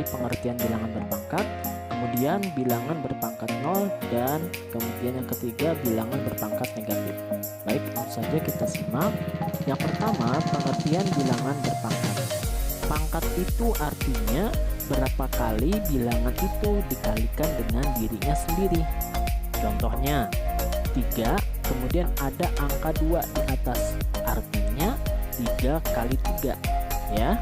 pengertian bilangan berpangkat, kemudian bilangan berpangkat 0, dan kemudian yang ketiga bilangan berpangkat negatif. Baik, langsung saja kita simak. Yang pertama, pengertian bilangan berpangkat. Pangkat itu artinya berapa kali bilangan itu dikalikan dengan dirinya sendiri. Contohnya 3, kemudian ada angka 2 di atas, artinya 3 kali 3 ya.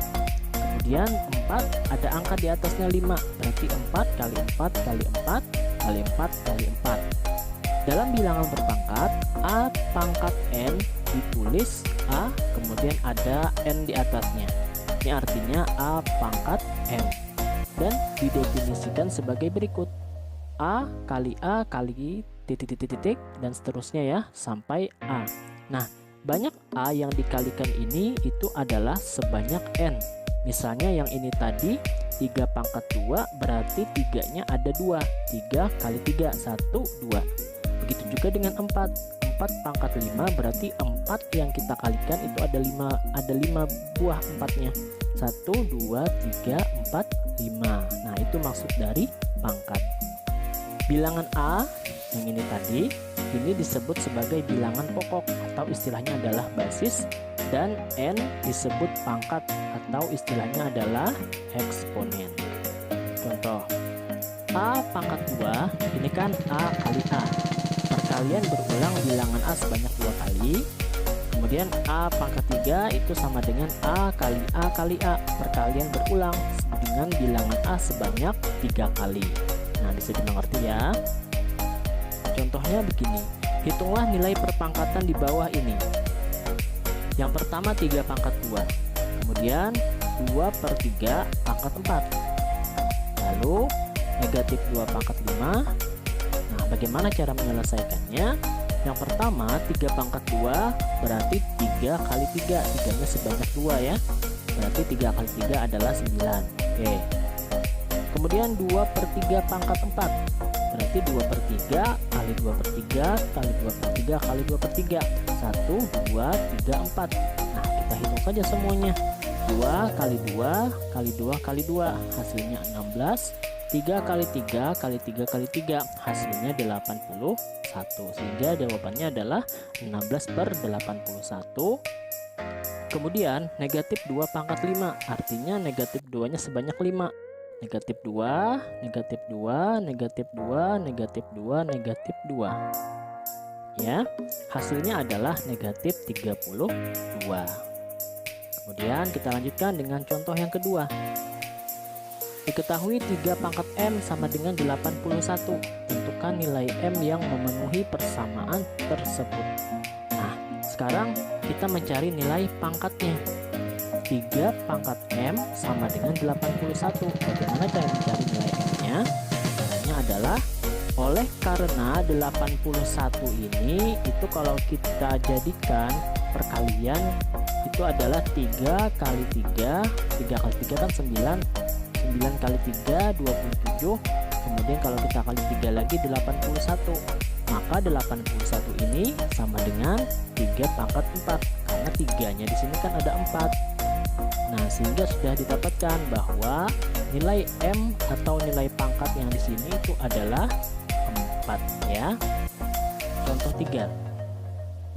Kemudian 4, ada angka di atasnya 5, berarti 4 kali 4 kali 4 kali 4 kali 4. Dalam bilangan berpangkat, A pangkat N ditulis A, kemudian ada N di atasnya. Ini artinya A pangkat N, dan didefinisikan sebagai berikut: A kali titik-titik dan seterusnya ya sampai A. Nah, banyak A yang dikalikan ini itu adalah sebanyak N. Misalnya yang ini tadi 3 pangkat 2, berarti 3-nya ada 2. 3 kali 3, 1, 2. Begitu juga dengan 4 pangkat 5, berarti 4 yang kita kalikan itu ada 5 buah 4-nya. 1, 2, 3, 4, 5. Nah, itu maksud dari pangkat. Bilangan A yang ini tadi, ini disebut sebagai bilangan pokok atau istilahnya adalah basis, dan N disebut pangkat atau istilahnya adalah eksponen. Contoh, A pangkat 2, ini kan A kali A. Perkalian berulang bilangan A sebanyak 2 kali. Kemudian A pangkat 3 itu sama dengan A kali A kali A. Perkalian berulang dengan bilangan A sebanyak 3 kali. Nah, bisa dimengerti ya. Contohnya begini, hitunglah nilai perpangkatan di bawah ini. Yang pertama 3 pangkat 2, kemudian 2/3 pangkat 4, lalu negatif 2 pangkat 5. Nah, bagaimana cara menyelesaikannya? Yang pertama 3 pangkat 2 berarti 3 kali 3, 3-nya sebanyak 2 ya, berarti 3 kali 3 adalah 9. Oke. Kemudian 2/3 pangkat 4, berarti 2/3 kali 2/3 kali 2/3 kali 2/3, 1, 2, 3, 4. Nah, kita hitung saja semuanya. 2 kali 2 kali 2 kali 2 hasilnya 16. 3 kali 3 kali 3 kali 3 hasilnya 81, sehingga jawabannya adalah 16/81. Kemudian negatif 2 pangkat 5, artinya negatif 2-nya sebanyak 5. Negatif 2, negatif 2, negatif 2, negatif 2, negatif 2. Ya, hasilnya adalah negatif 32. Kemudian kita lanjutkan dengan contoh yang kedua. Diketahui 3 pangkat M sama dengan 81. Tentukan nilai M yang memenuhi persamaan tersebut. Nah, sekarang kita mencari nilai pangkatnya. 3 pangkat M sama dengan 81. Bagaimana cara mencari nilai M-nya? Caranya adalah oleh karena 81 ini itu kalau kita jadikan perkalian itu adalah 3 kali 3. 3 kali 3 kan 9. 9 kali 3 27. Kemudian kalau kita kali 3 lagi 81. Maka 81 ini sama dengan 3 pangkat 4 karena 3-nya di sini kan ada 4. Nah, sehingga sudah didapatkan bahwa nilai M atau nilai pangkat yang di sini itu adalah 4 ya. Contoh 3.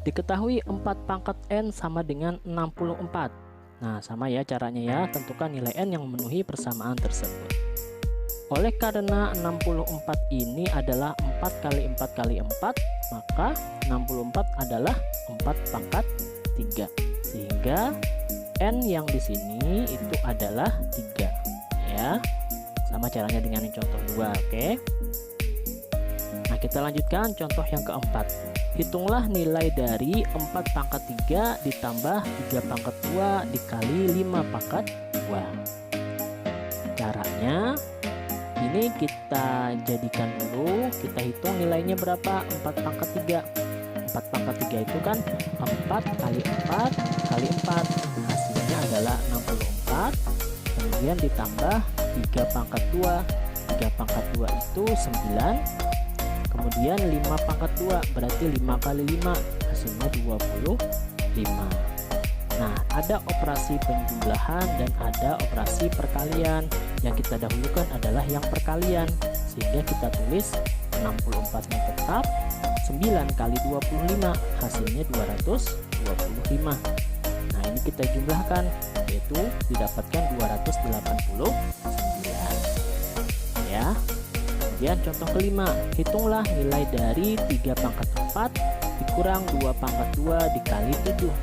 Diketahui 4 pangkat N sama dengan 64. Nah, sama ya caranya ya, tentukan nilai N yang memenuhi persamaan tersebut. Oleh karena 64 ini adalah 4 kali 4 kali 4, maka 64 adalah 4 pangkat 3. Sehingga N yang di sini itu adalah 3 ya. Sama caranya dengan yang contoh 2, oke. Nah, kita lanjutkan contoh yang keempat. Hitunglah nilai dari 4 pangkat 3 ditambah 3 pangkat 2 dikali 5 pangkat 2. Caranya ini kita jadikan dulu, kita hitung nilainya berapa. 4 pangkat 3. 4 pangkat 3 itu kan 4 kali 4 kali 4. Hasilnya adalah 64. Kemudian ditambah 3 pangkat 2. 3 pangkat 2 itu 9. Kemudian 5 pangkat 2 berarti 5 kali 5 hasilnya 25. Nah, ada operasi penjumlahan dan ada operasi perkalian. yang kita dahulukan adalah yang perkalian, sehingga kita tulis 64-nya tetap, 9 kali 25 hasilnya 225. Nah, ini kita jumlahkan, yaitu didapatkan 289 ya. Kemudian contoh kelima, hitunglah nilai dari 3 pangkat 4 dikurang 2 pangkat 2 dikali 7.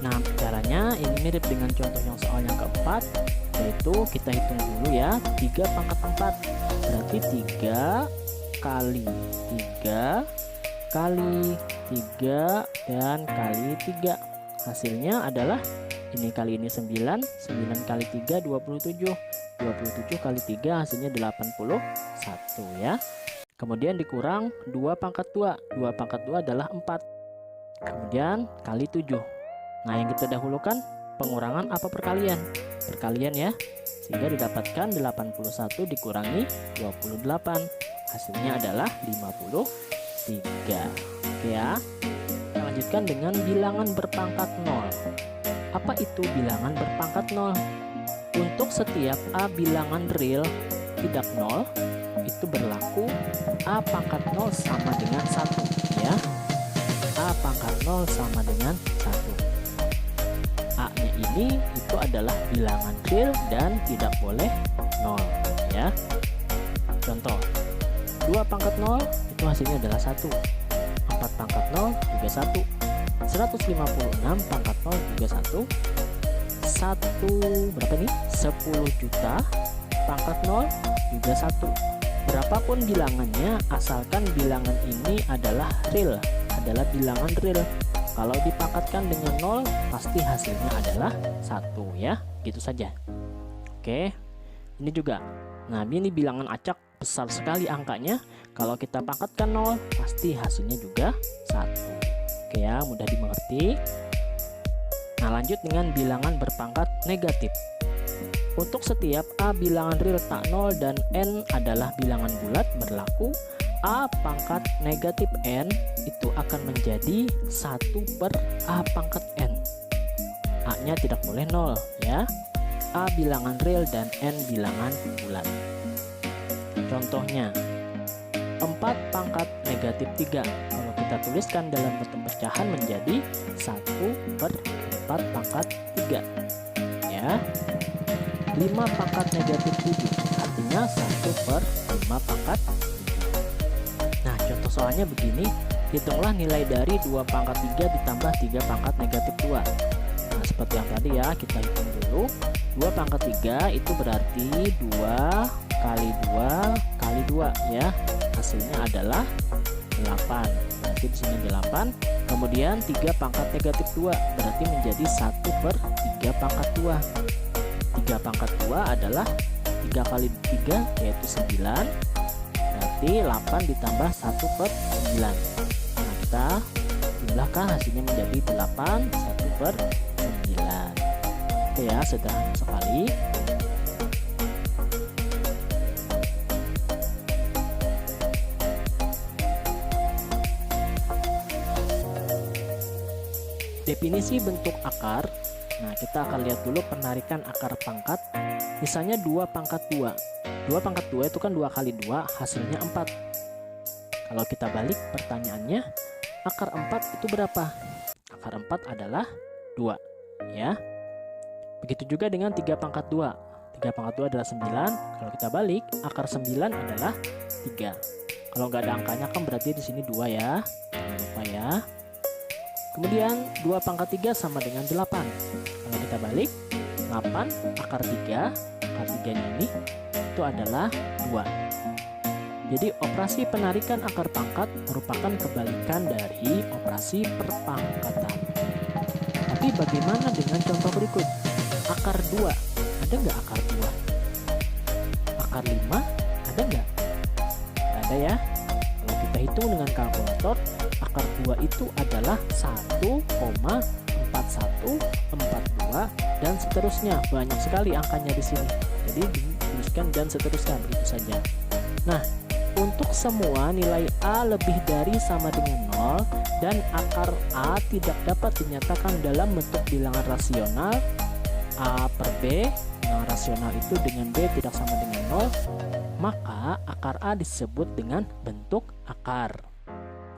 Nah, caranya ini mirip dengan contoh yang soal yang keempat, yaitu kita hitung dulu ya. 3 pangkat 4 berarti 3 kali 3 kali 3 dan kali 3. Hasilnya adalah ini kali ini 9 kali 3 27 kali 3 hasilnya 81 ya. Kemudian dikurang 2 pangkat 2 pangkat 2 adalah 4, kemudian kali 7. Nah, yang kita dahulukan pengurangan apa perkalian? Perkalian ya, sehingga didapatkan 81 dikurangi 28, hasilnya adalah 53. Oke ya. Kita lanjutkan dengan bilangan berpangkat 0. Apa itu bilangan berpangkat 0? Untuk setiap A bilangan real tidak 0, itu berlaku A pangkat 0 sama dengan 1 ya. A pangkat 0 sama dengan 1. A nya ini itu adalah bilangan real dan tidak boleh 0 ya. Contoh, 2 pangkat 0 itu hasilnya adalah 1, 4 pangkat 0 juga 1, 156 pangkat 0 juga 1, 1 berapa nih? 10 juta pangkat 0 juga 1. Berapapun bilangannya, asalkan bilangan ini adalah real, adalah bilangan real. Kalau dipangkatkan dengan 0, pasti hasilnya adalah 1 ya. Gitu saja. Oke. Ini juga. Nah, ini bilangan acak besar sekali angkanya. Kalau kita pangkatkan 0, pasti hasilnya juga 1. Oke ya, mudah dimengerti. Nah, lanjut dengan bilangan berpangkat negatif. Untuk setiap A bilangan real tak 0 dan N adalah bilangan bulat, berlaku A pangkat negatif N itu akan menjadi 1 per A pangkat N. A nya tidak boleh 0 ya. A bilangan real dan N bilangan bulat. Contohnya 4 pangkat negatif 3, kalau kita tuliskan dalam bentuk pecahan menjadi 1 per 4 pangkat 3 ya. 5 pangkat negatif 7, artinya 1 per 5 pangkat 7. Nah, contoh soalnya begini, hitunglah nilai dari 2 pangkat 3 ditambah 3 pangkat negatif 2. Nah, seperti yang tadi ya, kita hitung dulu. 2 pangkat 3 itu berarti 2 kali 2 kali 2 ya. Hasilnya adalah 8. Berarti di sini 8. Kemudian 3 pangkat negatif 2 berarti menjadi 1 per 3 pangkat 2. 3 pangkat 2 adalah 3 kali 3 yaitu 9. Berarti 8 ditambah 1 per 9. Nah, kita jumlahkan hasilnya menjadi 8 1 per 9. Oke ya, sederhana sekali. Definisi bentuk akar. Nah, kita akan lihat dulu penarikan akar pangkat. Misalnya 2 pangkat 2. 2 pangkat 2 itu kan 2 kali 2, hasilnya 4. Kalau kita balik pertanyaannya, akar 4 itu berapa? Akar 4 adalah 2 ya. Begitu juga dengan 3 pangkat 2. 3 pangkat 2 adalah 9. Kalau kita balik, akar 9 adalah 3. Kalau nggak ada angkanya kan berarti di sini 2 ya. Jangan lupa ya. Kemudian 2 pangkat 3 sama dengan 8. Kalau kita balik, 8 akar 3, akar 3 ini itu adalah 2. Jadi operasi penarikan akar pangkat merupakan kebalikan dari operasi perpangkatan. Tapi bagaimana dengan contoh berikut? Akar 2, ada nggak akar 2? Akar 5, ada nggak? Nggak ada ya. Kalau kita hitung dengan kalkulator, akar 2 itu adalah 1,4142 dan seterusnya. Banyak sekali angkanya di sini. Jadi dituliskan dan seterusnya begitu saja. Nah, untuk semua nilai A lebih dari sama dengan 0 dan akar A tidak dapat dinyatakan dalam bentuk bilangan rasional, A per B bilangan rasional itu dengan B tidak sama dengan 0, maka akar A disebut dengan bentuk akar.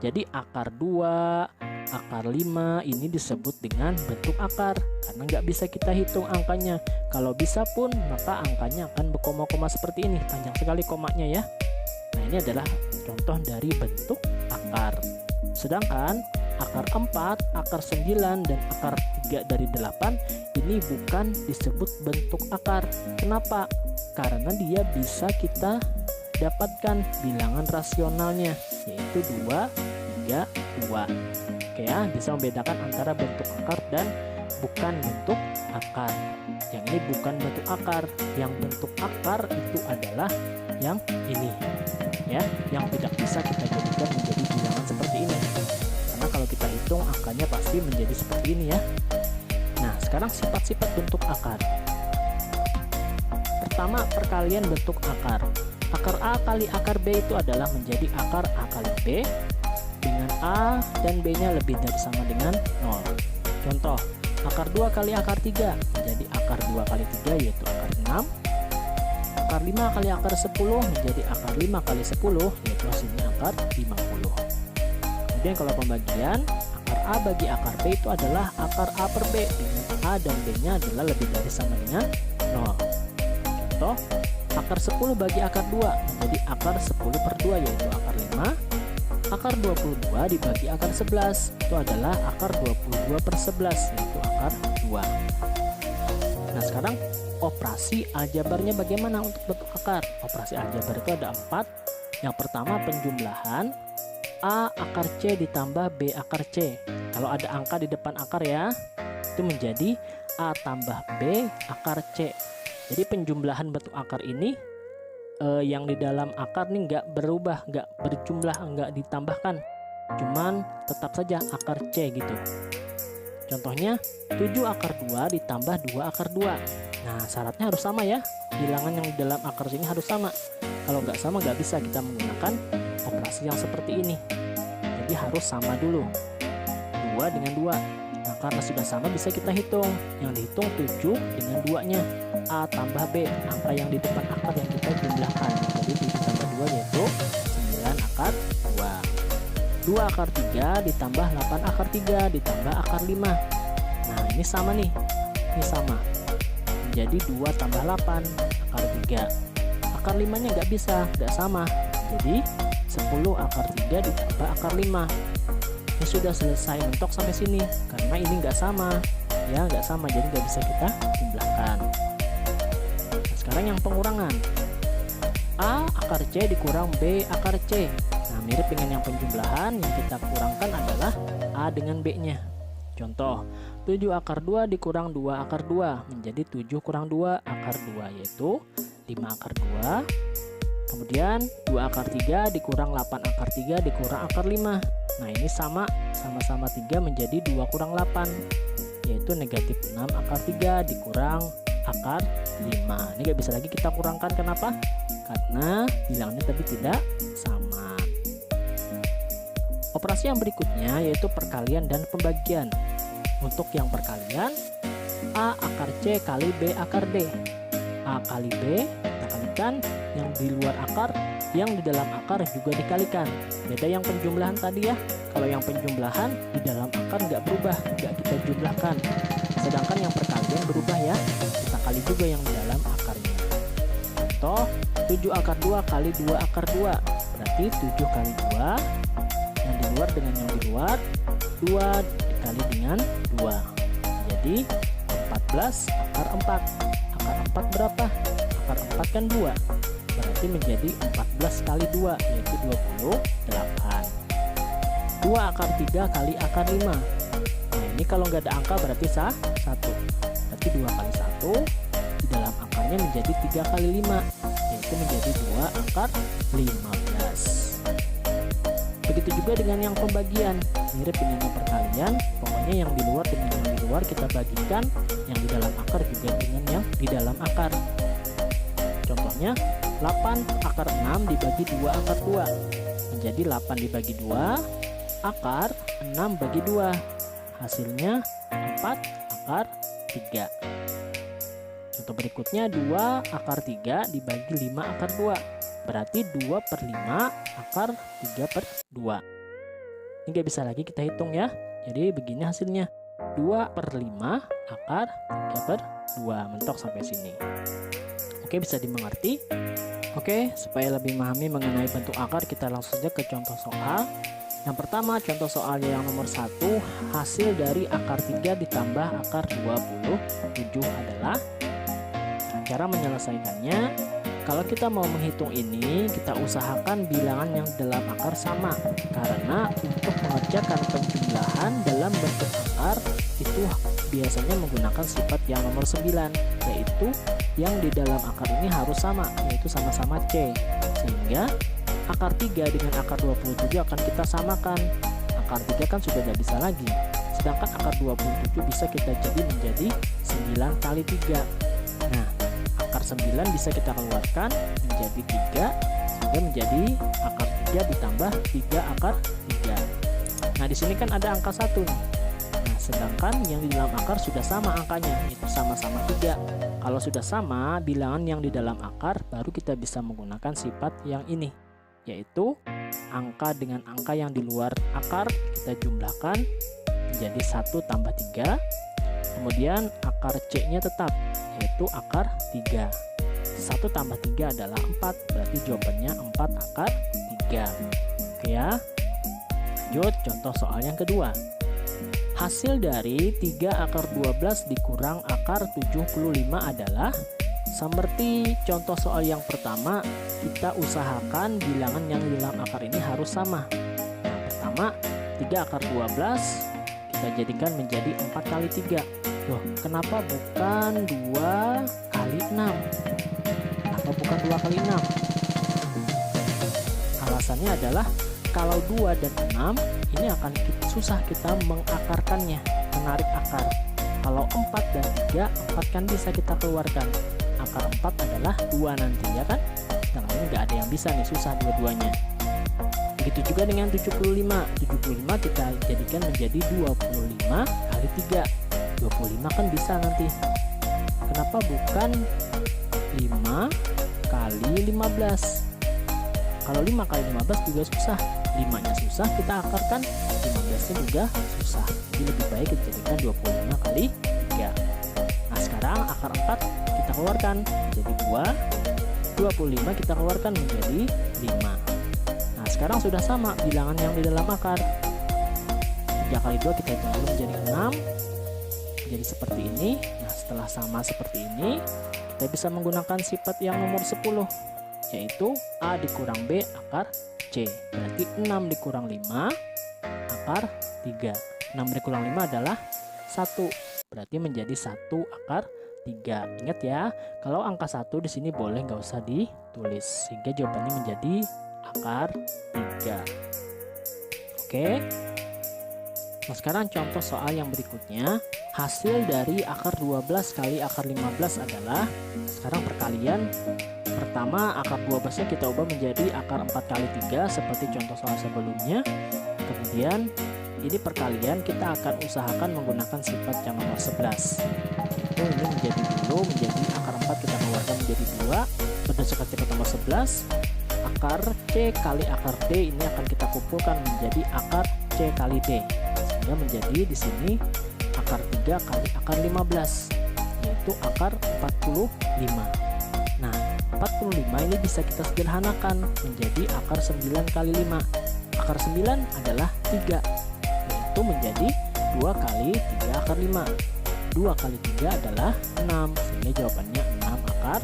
Jadi akar 2, akar 5 ini disebut dengan bentuk akar karena nggak bisa kita hitung angkanya. Kalau bisa pun maka angkanya akan berkoma-koma seperti ini, panjang sekali komanya ya. Nah, ini adalah contoh dari bentuk akar. Sedangkan akar 4, akar 9, dan akar 3 dari 8 ini bukan disebut bentuk akar. Kenapa? Karena dia bisa kita dapatkan bilangan rasionalnya, yaitu 2, 3, 2. Oke ya, bisa membedakan antara bentuk akar dan bukan bentuk akar. Yang ini bukan bentuk akar, yang bentuk akar itu adalah yang ini ya, yang tidak bisa kita jadikan menjadi bilangan seperti ini. Karena kalau kita hitung angkanya pasti menjadi seperti ini ya. Nah, sekarang sifat-sifat bentuk akar. Pertama, perkalian bentuk akar. Akar A kali akar B itu adalah menjadi akar A kali B, dengan A dan B-nya lebih dari sama dengan 0. Contoh, akar 2 kali akar 3 menjadi akar 2 kali 3 yaitu akar 6. Akar 5 kali akar 10 menjadi akar 5 kali 10 yaitu hasilnya akar 50. Kemudian kalau pembagian, akar A bagi akar B itu adalah akar A per B, dengan A dan B-nya adalah lebih dari sama dengan 0. Contoh, akar 10 bagi akar 2 menjadi akar 10 per 2 yaitu akar 5. Akar 22 dibagi akar 11 itu adalah akar 22 per 11 yaitu akar 2. Nah, sekarang operasi aljabarnya bagaimana untuk bentuk akar? Operasi aljabar itu ada 4. Yang pertama, penjumlahan A akar C ditambah B akar C. Kalau ada angka di depan akar ya, itu menjadi A tambah B akar C. Jadi penjumlahan bentuk akar ini yang di dalam akar nih nggak berubah, nggak berjumlah, nggak ditambahkan, cuman tetap saja akar C gitu. Contohnya 7 akar 2 ditambah 2 akar 2. Nah, syaratnya harus sama ya, bilangan yang di dalam akar sini harus sama. Kalau nggak sama nggak bisa kita menggunakan operasi yang seperti ini. Jadi harus sama dulu, 2 dengan 2. Nah, karena sudah sama bisa kita hitung. Yang dihitung 7 dengan 2-nya. A tambah B, angka yang di depan akar yang kita jumlahkan. Jadi 7 tambah 2 yaitu 9 akar 2. 2 akar 3 ditambah 8 akar 3 ditambah akar 5. Nah, ini sama nih. Ini sama. Jadi 2 tambah 8 akar 3. Akar 5-nya nggak bisa, nggak sama. Jadi 10 akar 3 ditambah akar 5. Ini sudah selesai mentok sampai sini. Karena ini nggak sama. Ya, nggak sama, jadi nggak bisa kita jumlahkan. Sekarang yang pengurangan, A akar C dikurang B akar C. Nah, mirip dengan yang penjumlahan, yang kita kurangkan adalah A dengan B-nya. Contoh, 7 akar 2 dikurang 2 akar 2 menjadi 7 kurang 2 akar 2 yaitu 5 akar 2. Kemudian 2 akar 3 dikurang 8 akar 3 dikurang akar 5. Nah, ini sama-sama 3 menjadi 2 kurang 8 yaitu negatif 6 akar 3 dikurang akar 5. Ini gak bisa lagi kita kurangkan. Kenapa? Karena bilangannya tadi tidak sama. Operasi yang berikutnya yaitu perkalian dan pembagian. Untuk yang perkalian, A akar C kali B akar D. A kali B kita kalikan, yang di luar akar, yang di dalam akar juga dikalikan. Beda yang penjumlahan tadi ya. Kalau yang penjumlahan di dalam akar nggak berubah, nggak kita jumlahkan. Sedangkan yang perkalian berubah ya, kita kali juga yang di dalam akarnya. Contoh, 7 akar 2 kali 2 akar 2 berarti 7 kali 2, yang di luar dengan yang di luar, 2 dikali dengan 2 jadi 14 akar 4. Akar 4 berapa? Akar 4 kan 2, berarti menjadi 14 kali 2 yaitu 28. 2 akar 3 kali akar 5. Nah, ini kalau nggak ada angka berarti 1. Berarti 2 kali 1 di dalam akarnya menjadi 3 kali 5 yaitu menjadi 2 akar 15. Begitu juga dengan yang pembagian, mirip dengan yang perkalian. Pokoknya yang di luar dengan yang di luar kita bagikan, yang di dalam akar juga dengan yang di dalam akar. Contohnya 8 akar 6 dibagi 2 akar 2 menjadi 8 dibagi 2 akar 6 bagi 2, hasilnya 4 akar 3. Contoh berikutnya 2 akar 3 dibagi 5 akar 2. Berarti 2/5 akar 3/2. Ini nggak bisa lagi kita hitung ya. Jadi begini hasilnya. 2/5 akar 3/2. Mentok sampai sini. Oke, bisa dimengerti? Oke, supaya lebih memahami mengenai bentuk akar, kita langsung saja ke contoh soal. Yang pertama, contoh soal yang nomor 1, hasil dari akar 3 ditambah akar 27 adalah. Nah, cara menyelesaikannya, kalau kita mau menghitung ini, kita usahakan bilangan yang dalam akar sama. Karena untuk mengerjakan penjumlahan dalam bentuk akar, itu biasanya menggunakan sifat yang nomor 9, yaitu yang di dalam akar ini harus sama, yaitu sama-sama C. Sehingga akar 3 dengan akar 27 akan kita samakan. Akar 3 kan sudah tidak bisa lagi. Sedangkan akar 27 bisa kita jadi menjadi 9 kali 3. Nah, akar 9 bisa kita keluarkan menjadi 3, sehingga menjadi akar 3 ditambah 3 akar 3. Nah, di sini kan ada angka 1 nih. Nah, sedangkan yang di dalam akar sudah sama angkanya, itu sama-sama 3. Kalau sudah sama bilangan yang di dalam akar, baru kita bisa menggunakan sifat yang ini, yaitu angka dengan angka yang di luar akar kita jumlahkan menjadi 1 tambah 3. Kemudian akar C-nya tetap, yaitu akar 3. 1 tambah 3 adalah 4, berarti jawabannya 4 akar 3. Oke ya. Lanjut contoh soal yang kedua. Hasil dari 3 akar 12 dikurang akar 75 adalah. Seperti contoh soal yang pertama, kita usahakan bilangan yang di dalam akar ini harus sama. Yang pertama, 3 akar 12 kita jadikan menjadi 4 kali 3. Loh, kenapa bukan 2 kali 6? Atau bukan 2 kali 6? Alasannya adalah kalau 2 dan 6 ini akan susah kita mengakarkannya, menarik akar. Kalau 4 dan 3, 4 kan bisa kita keluarkan. Akar 4 adalah 2 nanti, ya kan? Nah, ini nggak ada yang bisa nih, susah dua-duanya. Begitu juga dengan 75. 75 kita jadikan menjadi 25 kali 3. 25 kan bisa nanti. Kenapa bukan 5 kali 15? Kalau 5 kali 15 juga susah. 5-nya susah, kita akarkan. 15-nya juga susah. Jadi lebih baik kita jadikan 25 kali 3. Nah, sekarang akar 4 kita keluarkan menjadi 2. 25 kita keluarkan menjadi 5. Nah, sekarang sudah sama bilangan yang di dalam akar. 3 kali 2 kita hitung dulu menjadi 6. Jadi seperti ini. Nah, setelah sama seperti ini, kita bisa menggunakan sifat yang nomor 10, yaitu A dikurang B akar C. Berarti 6 dikurang 5 akar 3. 6 dikurang 5 adalah 1. Berarti menjadi 1 akar 3. Ingat ya, kalau angka 1 di sini boleh nggak usah ditulis, sehingga jawabannya menjadi akar 3. Oke. Nah, sekarang contoh soal yang berikutnya. Hasil dari akar 12 kali akar 15 adalah, sekarang perkalian. Pertama, akar 12-nya kita ubah menjadi akar 4 kali 3 seperti contoh soal sebelumnya. Kemudian ini perkalian, kita akan usahakan menggunakan sifat yang nomor 11. Itu ini menjadi dulu, menjadi akar 4 kita keluarkan menjadi 2. Berdasarkan sifat nomor 11, akar C kali akar D ini akan kita kumpulkan menjadi akar C kali D. Sehingga menjadi di sini akar 3 kali akar 15, yaitu akar 45. Nah, 45 ini bisa kita sederhanakan menjadi akar 9 kali 5. Akar 9 adalah 3, yaitu menjadi 2 kali 3 akar 5. 2 kali 3 adalah 6, sehingga jawabannya 6 akar